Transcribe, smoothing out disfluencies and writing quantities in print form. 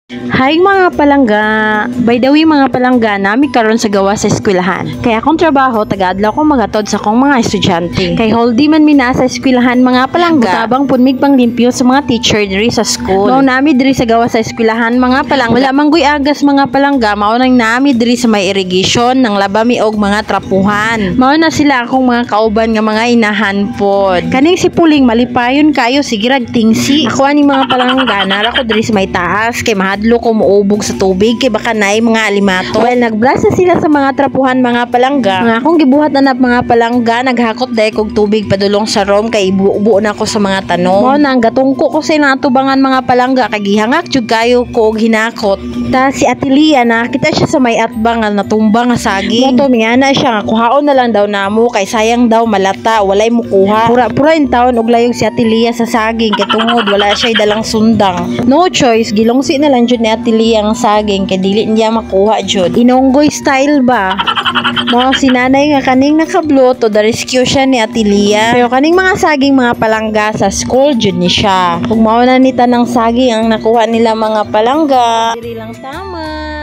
Hi mga palangga! By the way mga palangga, nami karon sa gawa sa eskwelahan. Kaya akong trabaho, taga-adlaw ko magatod sa akong mga estudyante. Kay holdi man mina sa eskwelahan mga palangga, butabang punmig pang limpyo sa mga teacher diri sa school. Mao nami diri sa gawa sa eskwelahan mga palangga. Wala manggoy agas mga palangga, mao nang nami diri sa may irrigation ng labami og mga trapuhan. Mao na sila akong mga kauban nga mga inahan pod. Kaning si Puling malipayon kayo sige rag tingsi. Ako ani mga palangga, nara ko diri sa may taas kay mahadlo ko muubog sa tubig kay baka naay mga alimato. Well, nagblast na sila sa mga trapuhan mga palangga. Nga akong gibuhat na mga palangga, naghakot dahil kog tubig padulong sa room kay ibuo na ko sa mga tanom. Mo nang gatungko ko sa natubangan mga palangga kay gihangak jud kayo ko og hinakot. Ta si Atilia na kita siya sa may atbang nga natumba nga saging. Mo to mingana siya nga kuhaon na lang daw namo kay sayang daw malata walay mo kuha. Pura in taon og layog si Atilia sa saging kay tungod wala siya dalang sundang. No choice, gilongsi na lang jud ni Atilia ang saging kay dili niya makuha jud. Inonggoy style ba? Mao si nanay nga kaning nakablo to the rescue siya ni Atilia. Pero kaning mga saging mga palangga sa school jud ni siya. Kung mao na ni tanang saging ang nakuha nila mga palangga. Diri lang tama.